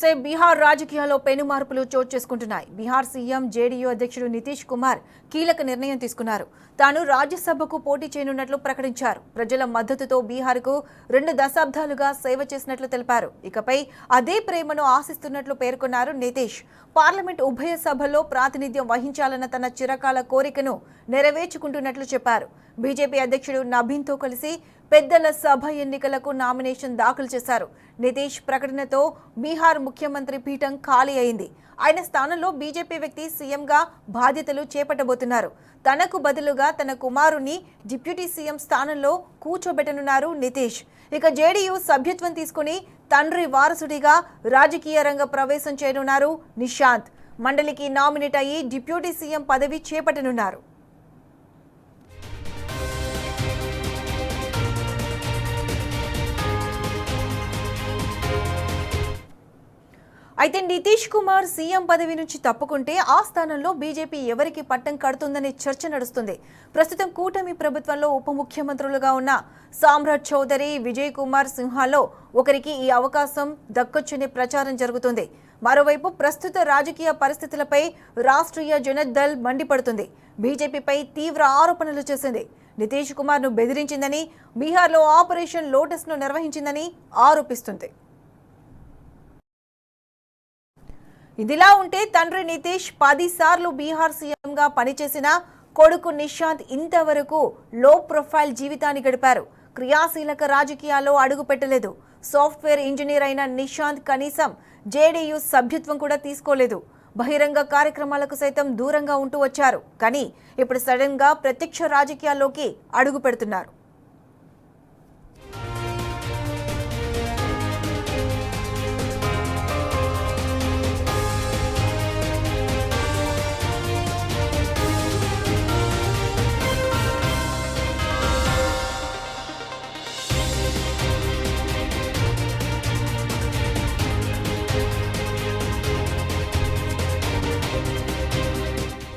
చూస్తే బీహార్ రాజకీయాల్లో పెను మార్పులు చోటు చేసుకుంటున్నాయి. బీహార్ సీఎం జేడీయూ అధ్యక్షుడు నితీష్ కుమార్ కీలక నిర్ణయం తీసుకున్నారు. తాను రాజ్యసభకు పోటీ చేయనున్నట్లు ప్రకటించారు. ప్రజల మద్దతుతో బీహార్కు 2 దశాబ్దాలుగా సేవ చేసినట్లు తెలిపారు. ఇకపై అదే ప్రేమను ఆశిస్తున్నట్లు పేర్కొన్నారు నితీష్. పార్లమెంట్ ఉభయ సభల్లో ప్రాతినిధ్యం వహించాలన్న తన చిరకాల కోరికను నెరవేర్చుకుంటున్నట్లు చెప్పారు. బీజేపీ అధ్యక్షుడు నబీన్తో కలిసి పెద్దల సభ ఎన్నికలకు నామినేషన్ దాఖలు చేశారు. నితీష్ ప్రకటనతో బీహార్ ముఖ్యమంత్రి పీఠం ఖాళీ అయింది. ఆయన స్థానంలో బీజేపీ వ్యక్తి సీఎంగా బాధ్యతలు చేపట్టబోతున్నారు. తనకు బదులుగా తన కుమారుని డిప్యూటీ సీఎం స్థానంలో కూర్చోబెట్టనున్నారు నితీష్. ఇక జేడీయూ సభ్యత్వం తీసుకుని తండ్రి వారసుడిగా రాజకీయ రంగ ప్రవేశం చేయనున్నారు నిశాంత్. మండలికి నామినేట్ అయ్యి డిప్యూటీ సీఎం పదవి చేపట్టనున్నారు. అయితే నితీష్ కుమార్ సీఎం పదవి నుంచి తప్పుకుంటే ఆ స్థానంలో బీజేపీ ఎవరికి పట్టం కడుతుందనే చర్చ నడుస్తుంది. ప్రస్తుతం కూటమి ప్రభుత్వంలో ఉప ముఖ్యమంత్రులుగా ఉన్న సామ్రాట్ చౌదరి, విజయ్ కుమార్ సింహాలో ఒకరికి ఈ అవకాశం దక్కొచ్చనే ప్రచారం జరుగుతుంది. మరోవైపు ప్రస్తుత రాజకీయ పరిస్థితులపై రాష్ట్రీయ జనదళ్ మండిపడుతుంది. బీజేపీపై తీవ్ర ఆరోపణలు చేసింది. నితీష్ కుమార్ను బెదిరించిందని, బీహార్లో ఆపరేషన్ లోటస్ను నిర్వహించిందని ఆరోపిస్తుంది. ఇదిలా ఉంటే తండ్రి నితీష్ 10 సార్లు బీహార్ సీఎంగా పనిచేసిన కొడుకు నిశాంత్ ఇంతవరకు లో ప్రొఫైల్ జీవితాన్ని గడిపారు. క్రియాశీలక రాజకీయాల్లో అడుగు పెట్టలేదు. సాఫ్ట్వేర్ ఇంజనీర్ అయిన నిశాంత్ కనీసం జేడీయూ సభ్యత్వం కూడా తీసుకోలేదు. బహిరంగ కార్యక్రమాలకు సైతం దూరంగా ఉంటూ వచ్చారు. కానీ ఇప్పుడు సడన్ గా ప్రత్యక్ష రాజకీయాల్లోకి అడుగు పెడుతున్నారు.